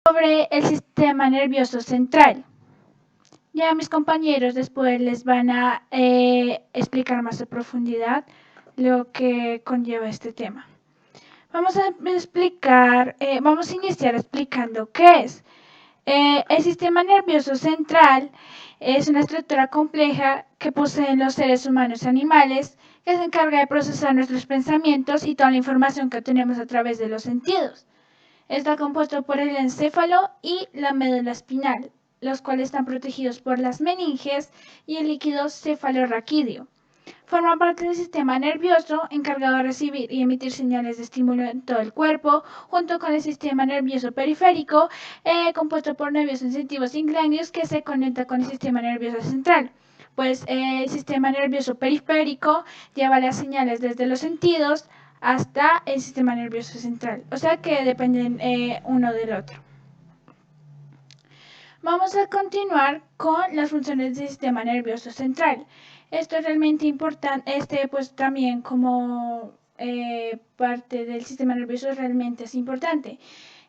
Sobre el sistema nervioso central. Ya mis compañeros después les van a explicar más a profundidad lo que conlleva este tema. Vamos a iniciar explicando qué es. El sistema nervioso central es una estructura compleja que poseen los seres humanos y animales que se encarga de procesar nuestros pensamientos y toda la información que obtenemos a través de los sentidos. Está compuesto por el encéfalo y la médula espinal, los cuales están protegidos por las meninges y el líquido cefalorraquídeo. Forma parte del sistema nervioso encargado de recibir y emitir señales de estímulo en todo el cuerpo, junto con el sistema nervioso periférico, compuesto por nervios sensitivos y ganglios que se conecta con el sistema nervioso central. Pues el sistema nervioso periférico lleva las señales desde los sentidos hasta el sistema nervioso central, o sea que dependen uno del otro. Vamos a continuar con las funciones del sistema nervioso central. Esto es realmente importante, pues también como parte del sistema nervioso realmente es importante.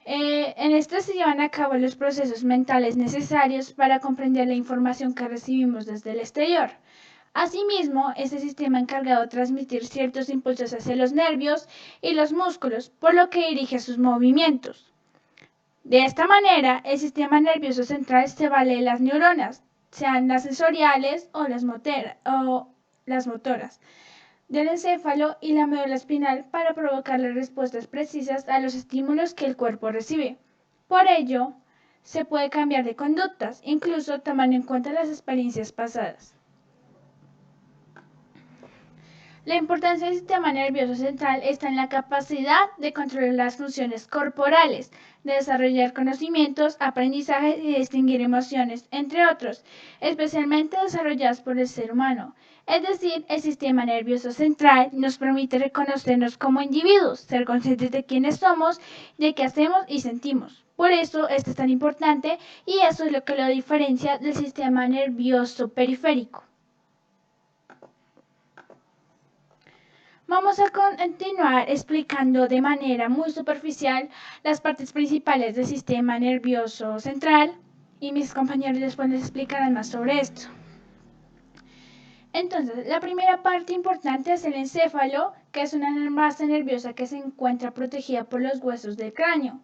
En esto se llevan a cabo los procesos mentales necesarios para comprender la información que recibimos desde el exterior. Asimismo, es el sistema encargado de transmitir ciertos impulsos hacia los nervios y los músculos, por lo que dirige sus movimientos. De esta manera, el sistema nervioso central se vale de las neuronas, sean las sensoriales o las motoras, del encéfalo y la médula espinal para provocar las respuestas precisas a los estímulos que el cuerpo recibe. Por ello, se puede cambiar de conductas, incluso tomando en cuenta las experiencias pasadas. La importancia del sistema nervioso central está en la capacidad de controlar las funciones corporales, de desarrollar conocimientos, aprendizajes y distinguir emociones, entre otros, especialmente desarrollados por el ser humano. Es decir, el sistema nervioso central nos permite reconocernos como individuos, ser conscientes de quiénes somos, de qué hacemos y sentimos. Por eso esto es tan importante y eso es lo que lo diferencia del sistema nervioso periférico. Vamos a continuar explicando de manera muy superficial las partes principales del sistema nervioso central y mis compañeros después les explicarán más sobre esto. Entonces, la primera parte importante es el encéfalo, que es una masa nerviosa que se encuentra protegida por los huesos del cráneo.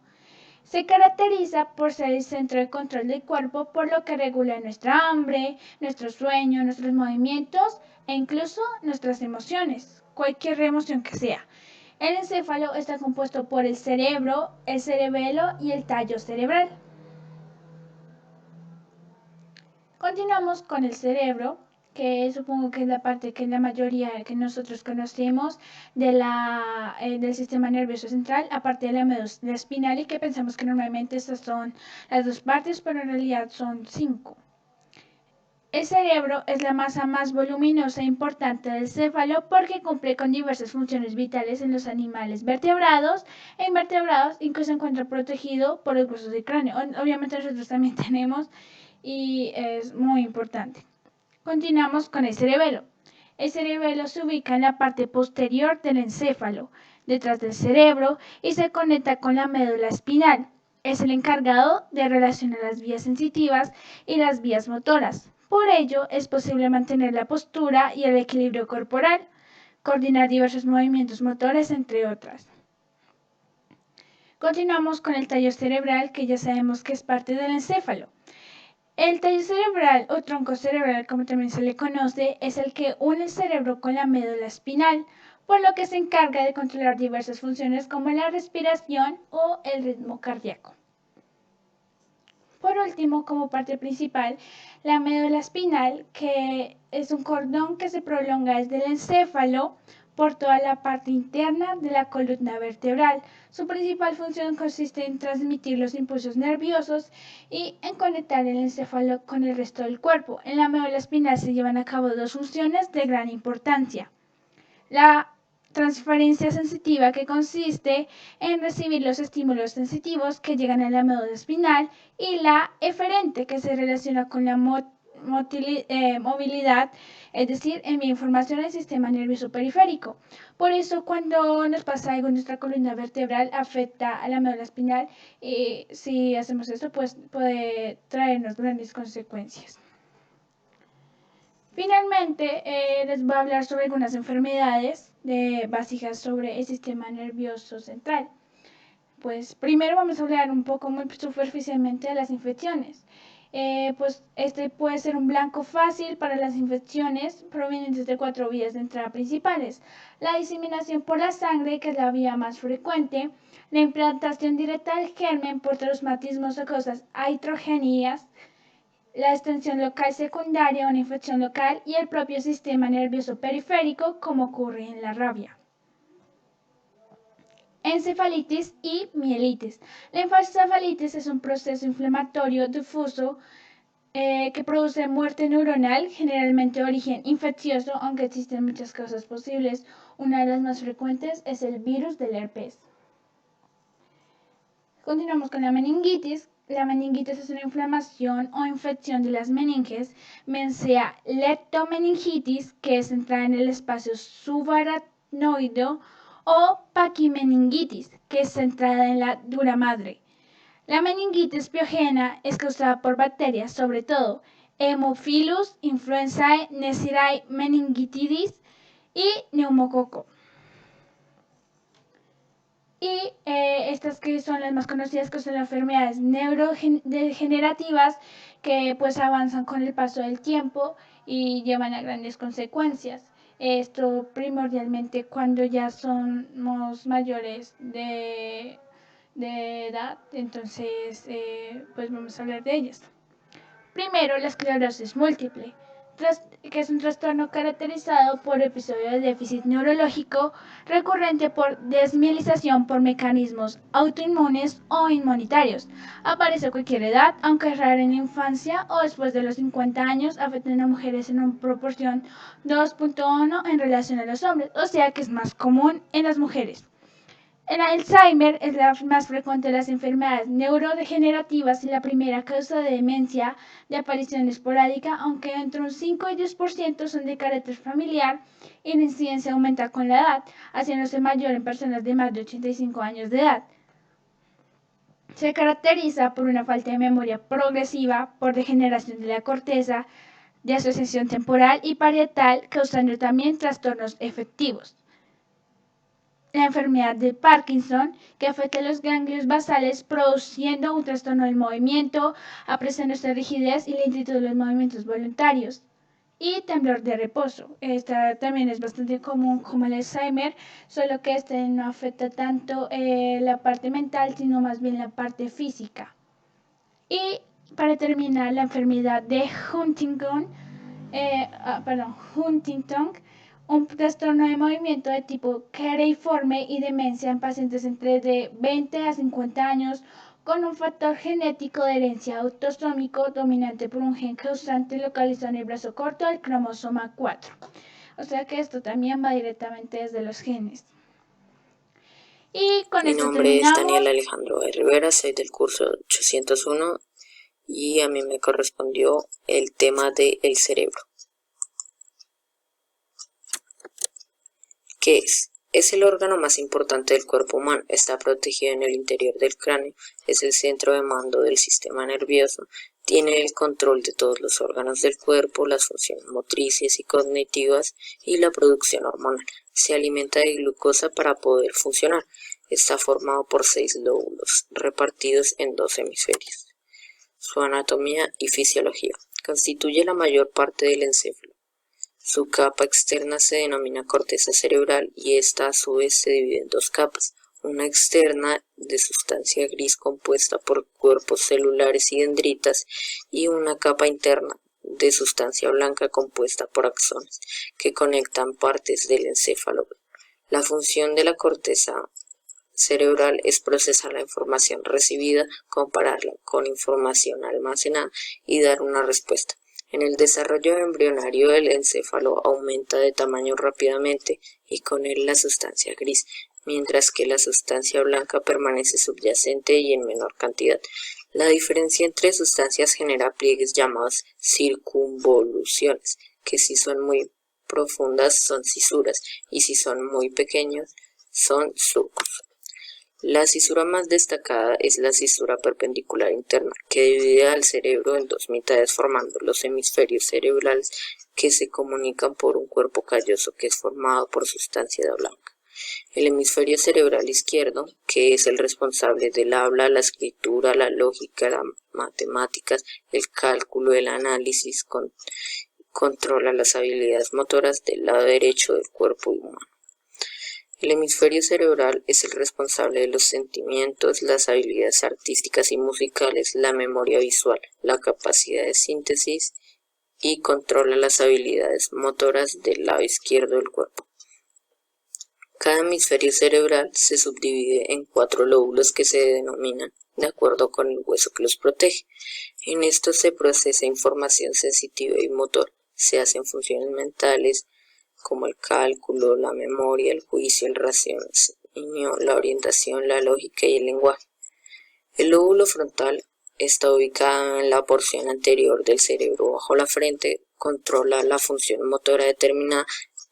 Se caracteriza por ser el centro de control del cuerpo, por lo que regula nuestra hambre, nuestro sueño, nuestros movimientos e incluso nuestras emociones, cualquier emoción que sea. El encéfalo está compuesto por el cerebro, el cerebelo y el tallo cerebral. Continuamos con el cerebro, que supongo que es la parte que la mayoría que nosotros conocemos del sistema nervioso central, aparte de la médula espinal, y que pensamos que normalmente estas son las dos partes, pero en realidad son 5. El cerebro es la masa más voluminosa e importante del céfalo porque cumple con diversas funciones vitales en los animales vertebrados e invertebrados, incluso se encuentra protegido por los huesos del cráneo. Obviamente nosotros también tenemos y es muy importante. Continuamos con el cerebelo. El cerebelo se ubica en la parte posterior del encéfalo, detrás del cerebro, y se conecta con la médula espinal. Es el encargado de relacionar las vías sensitivas y las vías motoras. Por ello, es posible mantener la postura y el equilibrio corporal, coordinar diversos movimientos motores, entre otras. Continuamos con el tallo cerebral, que ya sabemos que es parte del encéfalo. El tallo cerebral o tronco cerebral, como también se le conoce, es el que une el cerebro con la médula espinal, por lo que se encarga de controlar diversas funciones como la respiración o el ritmo cardíaco. Por último, como parte principal, la médula espinal, que es un cordón que se prolonga desde el encéfalo por toda la parte interna de la columna vertebral. Su principal función consiste en transmitir los impulsos nerviosos y en conectar el encéfalo con el resto del cuerpo. En la médula espinal se llevan a cabo dos funciones de gran importancia. La transferencia sensitiva, que consiste en recibir los estímulos sensitivos que llegan a la médula espinal, y la eferente, que se relaciona con la movilidad, es decir, envía información al sistema nervioso periférico. Por eso, cuando nos pasa algo en nuestra columna vertebral, afecta a la médula espinal y si hacemos esto, pues puede traernos grandes consecuencias. Finalmente, les voy a hablar sobre algunas enfermedades básicas sobre el sistema nervioso central. Pues primero vamos a hablar un poco muy superficialmente de las infecciones. Pues este puede ser un blanco fácil para las infecciones provenientes de 4 vías de entrada principales: la diseminación por la sangre, que es la vía más frecuente; la implantación directa del germen por traumatismos o causas iatrogénicas; la extensión local secundaria, una infección local; y el propio sistema nervioso periférico, como ocurre en la rabia. Encefalitis y mielitis. La encefalitis es un proceso inflamatorio difuso que produce muerte neuronal, generalmente de origen infeccioso, aunque existen muchas causas posibles. Una de las más frecuentes es el virus del herpes. Continuamos con la meningitis. La meningitis es una inflamación o infección de las meninges, bien sea leptomeningitis, que es centrada en el espacio subaracnoideo, o paquimeningitis, que es centrada en la dura madre. La meningitis piogena es causada por bacterias, sobre todo Haemophilus influenzae, Neisseria meningitidis y neumococo. Y estas que son las más conocidas, que son las enfermedades neurodegenerativas, que pues avanzan con el paso del tiempo y llevan a grandes consecuencias. Esto primordialmente cuando ya somos mayores de edad, entonces pues vamos a hablar de ellas. Primero, la esclerosis múltiple, que es un trastorno caracterizado por episodios de déficit neurológico recurrente por desmielización por mecanismos autoinmunes o inmunitarios. Aparece a cualquier edad, aunque es rara en la infancia o después de los 50 años, afectan a mujeres en una proporción 2.1 en relación a los hombres, o sea que es más común en las mujeres. El Alzheimer es la más frecuente de las enfermedades neurodegenerativas y la primera causa de demencia de aparición esporádica, aunque entre un 5 y 10% son de carácter familiar y la incidencia aumenta con la edad, haciéndose mayor en personas de más de 85 años de edad. Se caracteriza por una falta de memoria progresiva, por degeneración de la corteza, de asociación temporal y parietal, causando también trastornos afectivos. La enfermedad de Parkinson, que afecta a los ganglios basales, produciendo un trastorno del movimiento, apreciándose de rigidez y lentitud de los movimientos voluntarios. Y temblor de reposo. Esta también es bastante común como el Alzheimer, solo que este no afecta tanto la parte mental, sino más bien la parte física. Y para terminar, la enfermedad de Huntington, un trastorno de movimiento de tipo careiforme y demencia en pacientes entre de 20 a 50 años con un factor genético de herencia autosómico dominante por un gen causante localizado en el brazo corto del cromosoma 4. O sea que esto también va directamente desde los genes. Y con Mi esto nombre es Daniel terminamos. Alejandro Rivera, soy del curso 801 y a mí me correspondió el tema del cerebro. ¿Qué es? Es el órgano más importante del cuerpo humano, está protegido en el interior del cráneo, es el centro de mando del sistema nervioso, tiene el control de todos los órganos del cuerpo, las funciones motrices y cognitivas y la producción hormonal. Se alimenta de glucosa para poder funcionar. Está formado por 6 lóbulos, repartidos en 2 hemisferios. Su anatomía y fisiología. Constituye la mayor parte del encéfalo. Su capa externa se denomina corteza cerebral y esta a su vez se divide en 2 capas, una externa de sustancia gris compuesta por cuerpos celulares y dendritas y una capa interna de sustancia blanca compuesta por axones que conectan partes del encéfalo. La función de la corteza cerebral es procesar la información recibida, compararla con información almacenada y dar una respuesta. En el desarrollo embrionario, el encéfalo aumenta de tamaño rápidamente y con él la sustancia gris, mientras que la sustancia blanca permanece subyacente y en menor cantidad. La diferencia entre sustancias genera pliegues llamados circunvoluciones, que si son muy profundas son cisuras y si son muy pequeños son surcos. La cisura más destacada es la cisura perpendicular interna, que divide al cerebro en dos mitades formando los hemisferios cerebrales que se comunican por un cuerpo calloso que es formado por sustancia blanca. El hemisferio cerebral izquierdo, que es el responsable del habla, la escritura, la lógica, las matemáticas, el cálculo, el análisis, controla las habilidades motoras del lado derecho del cuerpo humano. El hemisferio cerebral es el responsable de los sentimientos, las habilidades artísticas y musicales, la memoria visual, la capacidad de síntesis y controla las habilidades motoras del lado izquierdo del cuerpo. Cada hemisferio cerebral se subdivide en 4 lóbulos que se denominan de acuerdo con el hueso que los protege. En estos se procesa información sensitiva y motor, se hacen funciones mentales como el cálculo, la memoria, el juicio, el raciocinio, la orientación, la lógica y el lenguaje. El lóbulo frontal está ubicado en la porción anterior del cerebro bajo la frente, controla la función motora determinada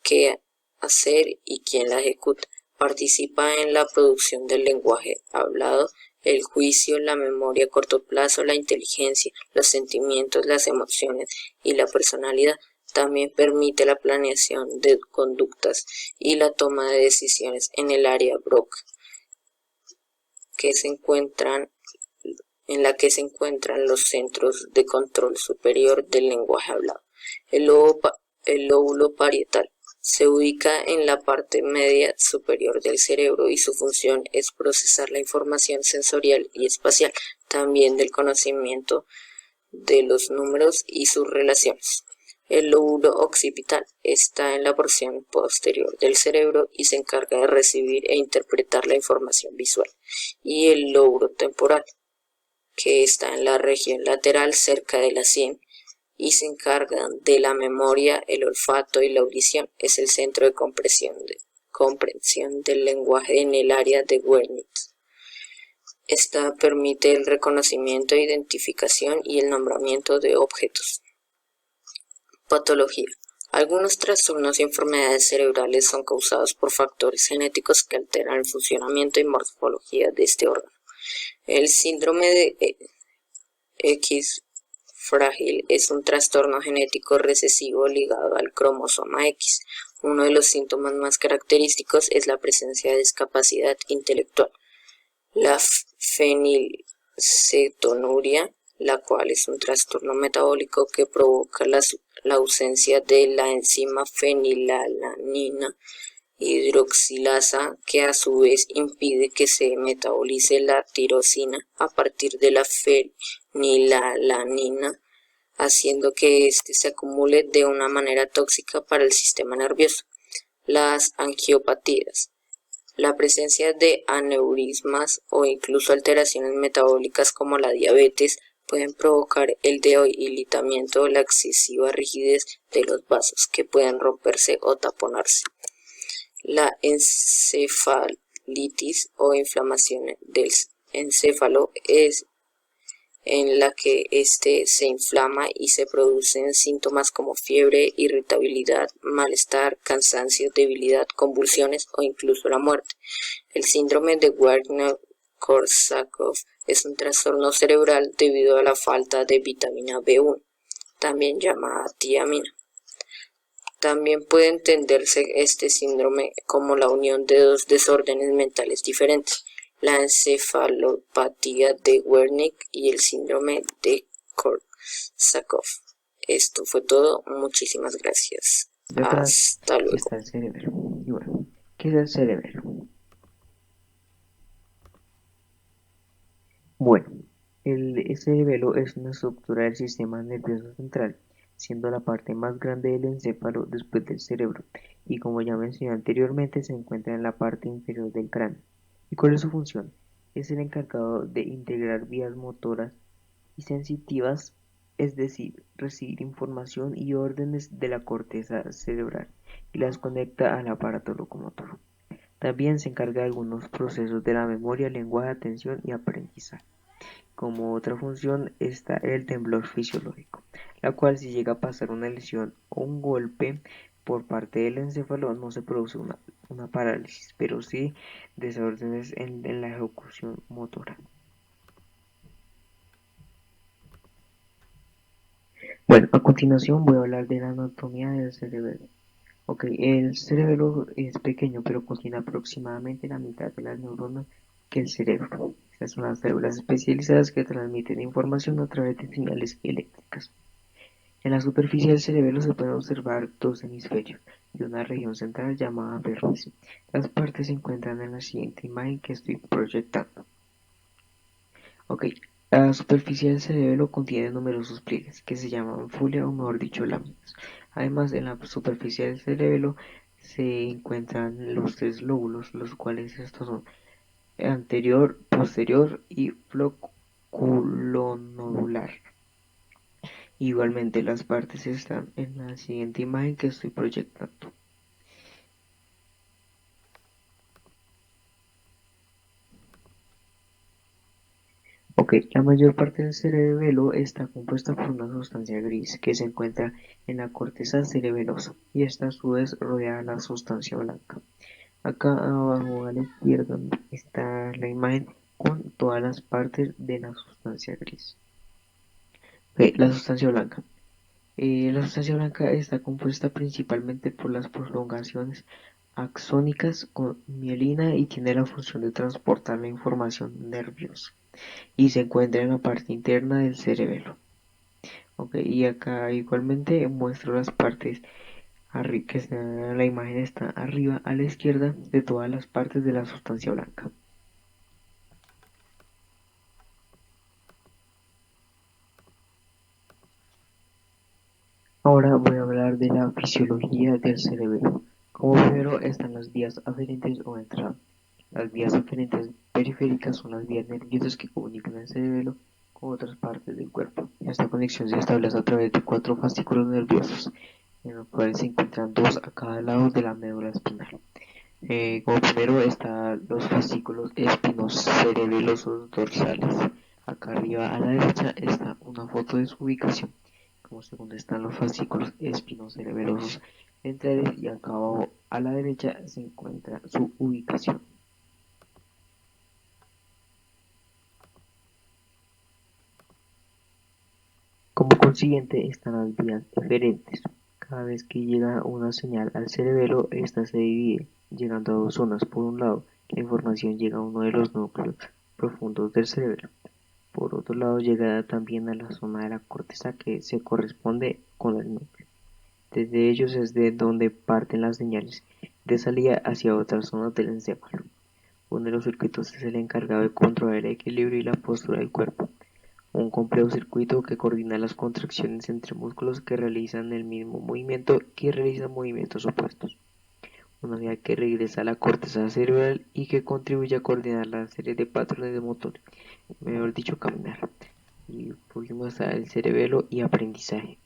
que hacer y quién la ejecuta. Participa en la producción del lenguaje hablado, el juicio, la memoria a corto plazo, la inteligencia, los sentimientos, las emociones y la personalidad. También permite la planeación de conductas y la toma de decisiones en el área Broca, en la que se encuentran los centros de control superior del lenguaje hablado. El lóbulo parietal se ubica en la parte media superior del cerebro y su función es procesar la información sensorial y espacial, también del conocimiento de los números y sus relaciones. El lóbulo occipital está en la porción posterior del cerebro y se encarga de recibir e interpretar la información visual. Y el lóbulo temporal, que está en la región lateral cerca de la sien y se encarga de la memoria, el olfato y la audición. Es el centro de comprensión del lenguaje en el área de Wernicke. Esta permite el reconocimiento, identificación y el nombramiento de objetos. Patología. Algunos trastornos y enfermedades cerebrales son causados por factores genéticos que alteran el funcionamiento y morfología de este órgano. El síndrome de X frágil es un trastorno genético recesivo ligado al cromosoma X. Uno de los síntomas más característicos es la presencia de discapacidad intelectual. La fenilcetonuria, la cual es un trastorno metabólico que provoca la ausencia de la enzima fenilalanina hidroxilasa, que a su vez impide que se metabolice la tirosina a partir de la fenilalanina, haciendo que éste se acumule de una manera tóxica para el sistema nervioso. Las angiopatías. La presencia de aneurismas o incluso alteraciones metabólicas como la diabetes pueden provocar el debilitamiento o la excesiva rigidez de los vasos, que pueden romperse o taponarse. La encefalitis o inflamación del encéfalo es en la que éste se inflama y se producen síntomas como fiebre, irritabilidad, malestar, cansancio, debilidad, convulsiones o incluso la muerte. El síndrome de Wernicke-Korsakoff es un trastorno cerebral debido a la falta de vitamina B1, también llamada tiamina. También puede entenderse este síndrome como la unión de dos desórdenes mentales diferentes, la encefalopatía de Wernicke y el síndrome de Korsakoff. Esto fue todo, muchísimas gracias. Hasta luego. Está el cerebro. Y bueno, ¿qué es el cerebro? Bueno, el cerebelo es una estructura del sistema nervioso central, siendo la parte más grande del encéfalo después del cerebro, y como ya mencioné anteriormente, se encuentra en la parte inferior del cráneo. ¿Y cuál es su función? Es el encargado de integrar vías motoras y sensitivas, es decir, recibir información y órdenes de la corteza cerebral y las conecta al aparato locomotor. También se encarga de algunos procesos de la memoria, lenguaje, atención y aprendizaje. Como otra función está el temblor fisiológico, la cual si llega a pasar una lesión o un golpe por parte del encéfalo no se produce una parálisis, pero sí desórdenes en la ejecución motora. Bueno, a continuación voy a hablar de la anatomía del cerebro. Ok, el cerebro es pequeño, pero contiene aproximadamente la mitad de las neuronas que el cerebro. Estas son las células especializadas que transmiten información a través de señales eléctricas. En la superficie del cerebro se pueden observar dos hemisferios y una región central llamada vértice. Las partes se encuentran en la siguiente imagen que estoy proyectando. Ok, la superficie del cerebro contiene numerosos pliegues que se llaman folia o mejor dicho láminas. Además, en la superficie del cerebro se encuentran los tres lóbulos, los cuales estos son anterior, posterior y floculonodular. Igualmente las partes están en la siguiente imagen que estoy proyectando. Ok, la mayor parte del cerebelo está compuesta por una sustancia gris que se encuentra en la corteza cerebelosa y esta a su vez rodea la sustancia blanca. Acá abajo a la izquierda está la imagen con todas las partes de la sustancia gris. Ok, la sustancia blanca. La sustancia blanca está compuesta principalmente por las prolongaciones axónicas con mielina y tiene la función de transportar la información nerviosa y se encuentra en la parte interna del cerebelo. Okay, y acá igualmente muestro las partes la imagen está arriba a la izquierda de todas las partes de la sustancia blanca. Ahora voy a hablar de la fisiología del cerebelo. Como primero están las vías aferentes o entrada. Las vías aferentes periféricas son las vías nerviosas que comunican el cerebelo con otras partes del cuerpo. Esta conexión se establece a través de cuatro fascículos nerviosos, en los cuales se encuentran dos a cada lado de la médula espinal. Como primero están los fascículos espinocerebelosos dorsales. Acá arriba a la derecha está una foto de su ubicación. Como segundo están los fascículos espinocerebelosos ventrales y acá abajo a la derecha se encuentra su ubicación. Como consiguiente están las vías eferentes. Cada vez que llega una señal al cerebelo, esta se divide, llegando a dos zonas. Por un lado, la información llega a uno de los núcleos profundos del cerebro. Por otro lado, llega también a la zona de la corteza que se corresponde con el núcleo. Desde ellos es de donde parten las señales de salida hacia otras zonas del encéfalo. Uno de los circuitos es el encargado de controlar el equilibrio y la postura del cuerpo. Un complejo circuito que coordina las contracciones entre músculos que realizan el mismo movimiento y realizan movimientos opuestos. Una vía que regresa a la corteza cerebral y que contribuye a coordinar la serie de patrones de motor, mejor dicho, caminar. Y por último está el cerebelo y aprendizaje.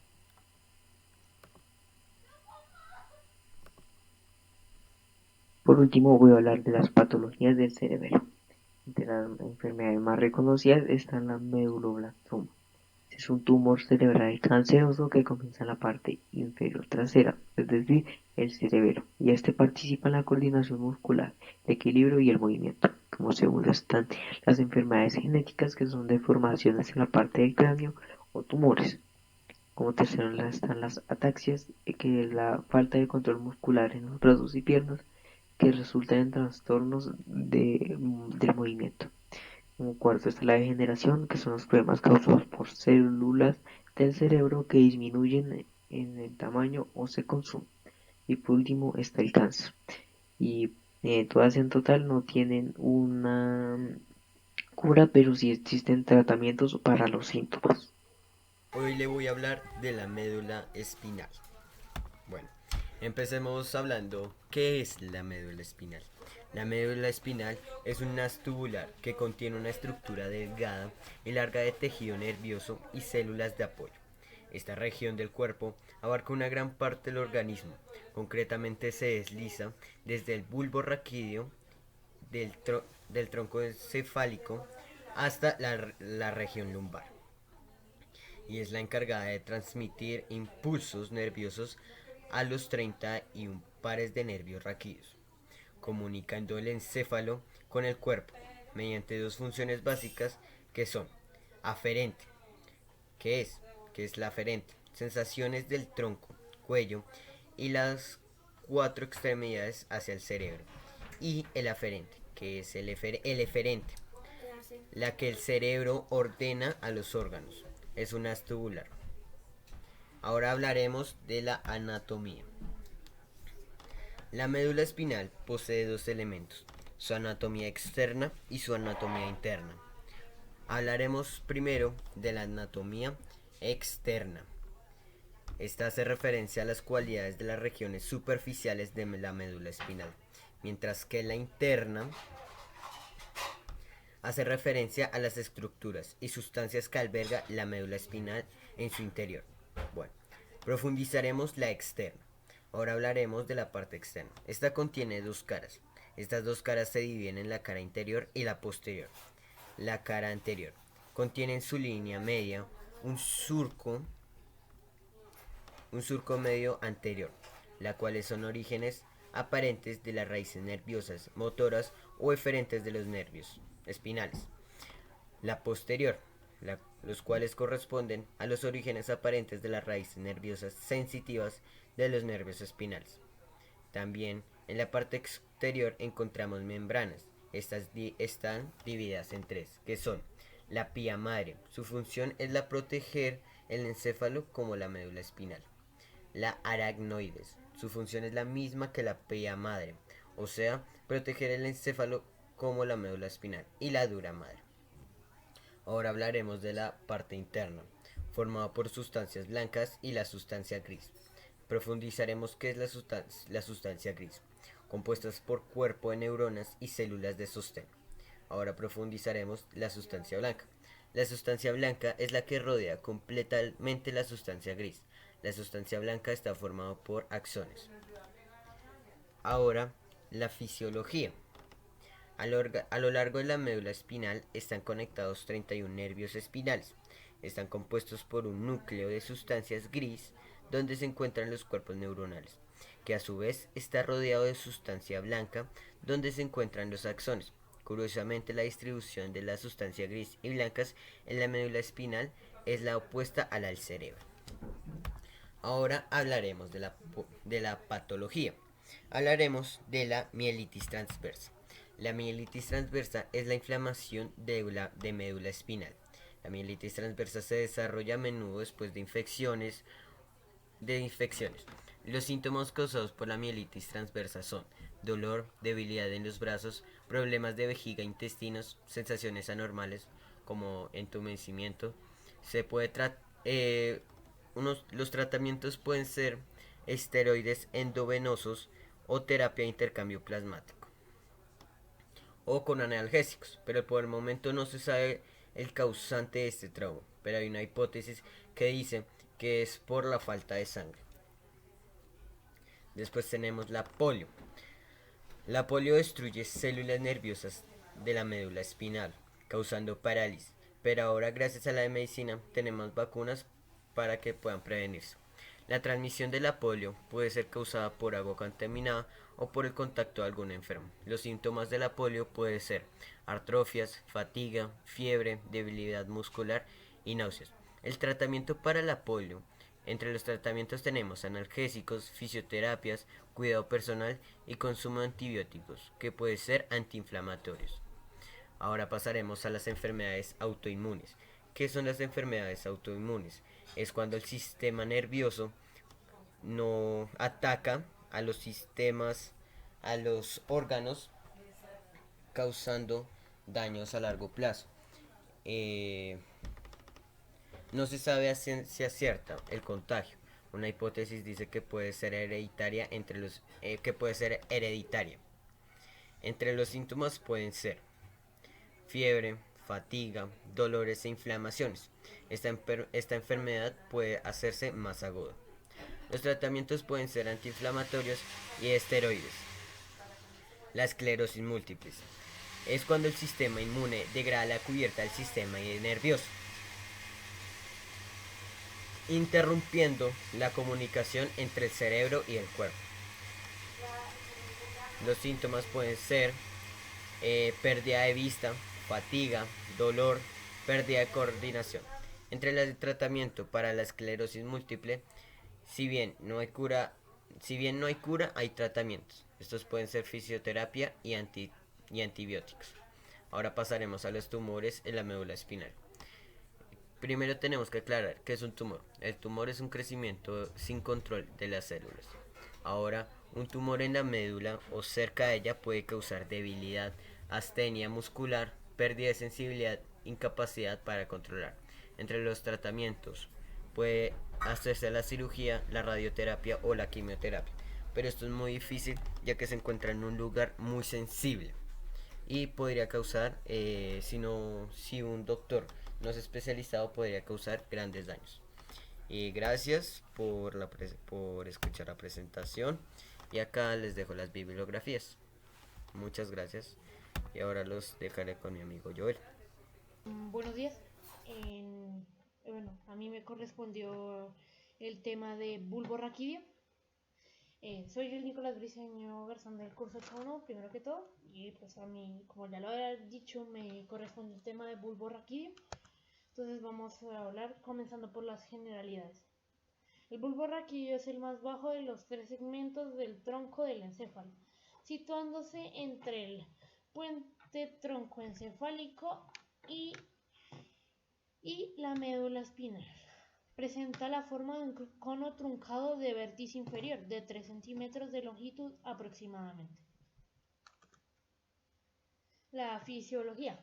Por último voy a hablar de las patologías del cerebelo. Entre las enfermedades más reconocidas están la meduloblastoma. Es un tumor cerebral canceroso que comienza en la parte inferior trasera, es decir, el cerebelo, y este participa en la coordinación muscular, el equilibrio y el movimiento. Como segundo están las enfermedades genéticas que son deformaciones en la parte del cráneo o tumores. Como tercero están las ataxias, que es la falta de control muscular en los brazos y piernas que resultan en trastornos del movimiento. Como cuarto está la degeneración, que son los problemas causados por células del cerebro que disminuyen en el tamaño o se consumen. Y por último está el cáncer. Y todas en total no tienen una cura, pero sí existen tratamientos para los síntomas. Hoy le voy a hablar de la médula espinal. Bueno, empecemos hablando qué es la médula espinal. La médula espinal es un haz tubular que contiene una estructura delgada y larga de tejido nervioso y células de apoyo. Esta región del cuerpo abarca una gran parte del organismo, concretamente se desliza desde el bulbo raquídeo del tronco encefálico hasta la región lumbar y es la encargada de transmitir impulsos nerviosos a los 31 pares de nervios raquídeos, comunicando el encéfalo con el cuerpo mediante dos funciones básicas que son aferente, que es, que es la aferente, sensaciones del tronco, cuello y las cuatro extremidades hacia el cerebro, y el aferente, que es el eferente, la que el cerebro ordena a los órganos. Es un haz tubular. Ahora hablaremos de la anatomía. La médula espinal posee dos elementos, su anatomía externa y su anatomía interna. Hablaremos primero de la anatomía externa. Esta hace referencia a las cualidades de las regiones superficiales de la médula espinal, mientras que la interna hace referencia a las estructuras y sustancias que alberga la médula espinal en su interior. Bueno, profundizaremos la externa. Ahora hablaremos de la parte externa. Esta contiene dos caras. Estas dos caras se dividen en la cara interior y la posterior. La cara anterior contiene en su línea media un surco medio anterior, la cuales son orígenes aparentes de las raíces nerviosas, motoras o eferentes de los nervios espinales. La posterior, los cuales corresponden a los orígenes aparentes de las raíces nerviosas sensitivas de los nervios espinales. También en la parte exterior encontramos membranas. Estas están divididas en tres, que son la pía madre. Su función es la proteger el encéfalo como la médula espinal. La aracnoides. Su función es la misma que la pía madre, o sea, proteger el encéfalo como la médula espinal. Y la dura madre. Ahora hablaremos de la parte interna, formada por sustancias blancas y la sustancia gris. Profundizaremos qué es la sustancia gris, compuestas por cuerpo de neuronas y células de sostén. Ahora profundizaremos la sustancia blanca. La sustancia blanca es la que rodea completamente la sustancia gris. La sustancia blanca está formada por axones. Ahora, la fisiología. A lo largo de la médula espinal están conectados 31 nervios espinales. Están compuestos por un núcleo de sustancias gris donde se encuentran los cuerpos neuronales, que a su vez está rodeado de sustancia blanca donde se encuentran los axones. Curiosamente, la distribución de la sustancia gris y blancas en la médula espinal es la opuesta a la del cerebro. Ahora hablaremos de la patología. Hablaremos de la mielitis transversa. La mielitis transversa es la inflamación de médula espinal. La mielitis transversa se desarrolla a menudo después de infecciones. Los síntomas causados por la mielitis transversa son dolor, debilidad en los brazos, problemas de vejiga, intestinos, sensaciones anormales como entumecimiento. Los tratamientos pueden ser esteroides endovenosos o terapia de intercambio plasmático o con analgésicos, pero por el momento no se sabe el causante de este trauma, pero hay una hipótesis que dice que es por la falta de sangre. Después tenemos la polio. La polio destruye células nerviosas de la médula espinal, causando parálisis, pero ahora gracias a la medicina tenemos vacunas para que puedan prevenirse. La transmisión de la polio puede ser causada por agua contaminada o por el contacto de algún enfermo. Los síntomas de la polio pueden ser atrofias, fatiga, fiebre, debilidad muscular y náuseas. El tratamiento para la polio. Entre los tratamientos tenemos analgésicos, fisioterapias, cuidado personal y consumo de antibióticos, que pueden ser antiinflamatorios. Ahora pasaremos a las enfermedades autoinmunes. ¿Qué son las enfermedades autoinmunes? Es cuando el sistema nervioso no ataca a los órganos, causando daños a largo plazo. No se sabe a ciencia cierta el contagio. Una hipótesis dice que puede ser hereditaria Entre los síntomas pueden ser fiebre, fatiga, dolores e inflamaciones. Esta enfermedad puede hacerse más aguda. Los tratamientos pueden ser antiinflamatorios y esteroides. La esclerosis múltiple. Es cuando el sistema inmune degrada la cubierta del sistema nervioso, interrumpiendo la comunicación entre el cerebro y el cuerpo. Los síntomas pueden ser pérdida de vista, fatiga, dolor, pérdida de coordinación. Entre el tratamiento para la esclerosis múltiple, si bien no hay cura, hay tratamientos. Estos pueden ser fisioterapia y antibióticos. Ahora pasaremos a los tumores en la médula espinal. Primero tenemos que aclarar qué es un tumor. El tumor es un crecimiento sin control de las células. Ahora, un tumor en la médula o cerca de ella puede causar debilidad, astenia muscular, pérdida de sensibilidad, incapacidad para controlar. Entre los tratamientos puede hacerse la cirugía, la radioterapia o la quimioterapia. Pero esto es muy difícil ya que se encuentra en un lugar muy sensible y podría causar, si un doctor no es especializado, podría causar grandes daños. Y gracias por escuchar la presentación. Y acá les dejo las bibliografías. Muchas gracias. Y ahora los dejaré con mi amigo Joel. Buenos días. Bueno, a mí me correspondió el tema de bulborraquidio. Soy el Nicolás Briceño Garzón del curso 8.1, primero que todo. Y pues a mí, como ya lo había dicho, me corresponde el tema de bulborraquidio. Entonces vamos a hablar comenzando por las generalidades. El bulbo raquídeo es el más bajo de los tres segmentos del tronco del encéfalo, situándose entre el puente troncoencefálico y la médula espinal. Presenta la forma de un cono truncado de vértice inferior, de 3 centímetros de longitud aproximadamente. La fisiología.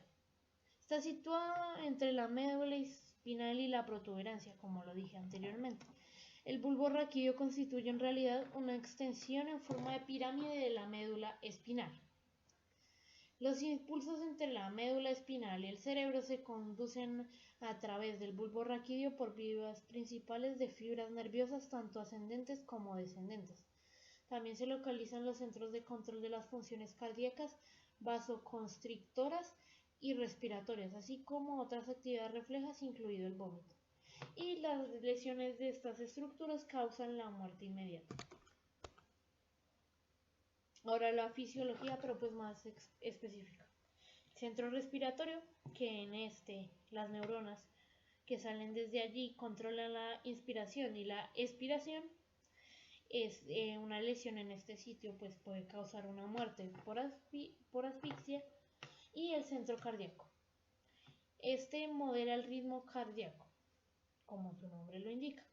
Está situada entre la médula espinal y la protuberancia, como lo dije anteriormente. El bulbo raquídeo constituye en realidad una extensión en forma de pirámide de la médula espinal. Los impulsos entre la médula espinal y el cerebro se conducen a través del bulbo raquídeo por vías principales de fibras nerviosas tanto ascendentes como descendentes. También se localizan los centros de control de las funciones cardíacas, vasoconstrictoras y respiratorias, así como otras actividades reflejas, incluido el vómito. Y las lesiones de estas estructuras causan la muerte inmediata. Ahora la fisiología, pero pues más específica. Centro respiratorio, que en las neuronas que salen desde allí controlan la inspiración y la expiración. Es una lesión en este sitio, pues puede causar una muerte por asfixia. Y el centro cardíaco. Modela el ritmo cardíaco, como su nombre lo indica.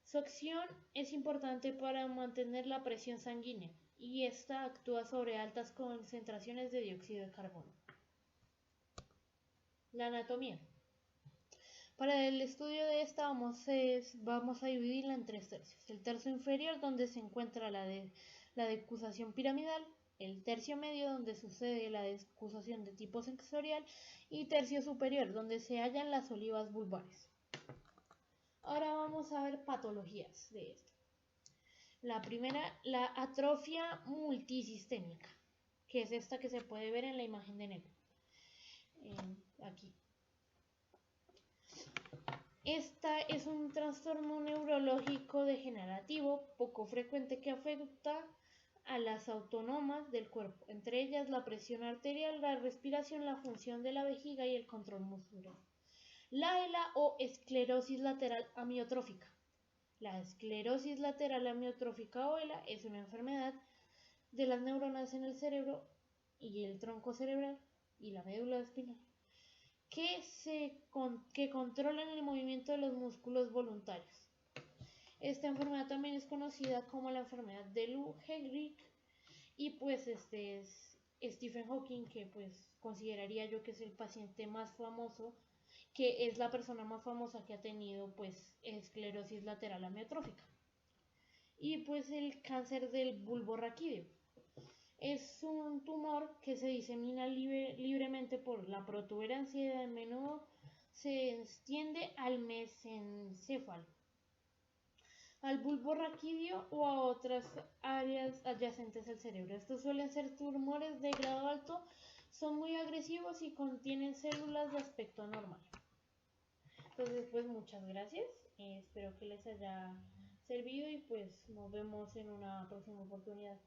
Su acción es importante para mantener la presión sanguínea y esta actúa sobre altas concentraciones de dióxido de carbono. La anatomía. Para el estudio de esta vamos a dividirla en tres tercios. El tercio inferior, donde se encuentra la decusación piramidal, el tercio medio, donde sucede la decusación de tipo sensorial, y tercio superior, donde se hallan las olivas vulvares. Ahora vamos a ver patologías de esto. La primera, la atrofia multisistémica, que es esta que se puede ver en la imagen de negro. Aquí. Esta es un trastorno neurológico degenerativo poco frecuente que afecta a las autónomas del cuerpo, entre ellas la presión arterial, la respiración, la función de la vejiga y el control muscular. La ELA o esclerosis lateral amiotrófica. La esclerosis lateral amiotrófica o ELA es una enfermedad de las neuronas en el cerebro y el tronco cerebral y la médula espinal que controlan el movimiento de los músculos voluntarios. Esta enfermedad también es conocida como la enfermedad de Lou Gehrig y pues este es Stephen Hawking, que pues consideraría yo que es el paciente más famoso, que es la persona más famosa que ha tenido pues esclerosis lateral amiotrófica. Y pues el cáncer del bulbo raquídeo. Es un tumor que se disemina libremente por la protuberancia y a menudo se extiende al mesencéfalo, al bulbo raquídeo o a otras áreas adyacentes al cerebro. Estos suelen ser tumores de grado alto, son muy agresivos y contienen células de aspecto normal. Entonces, pues muchas gracias. Espero que les haya servido y pues nos vemos en una próxima oportunidad.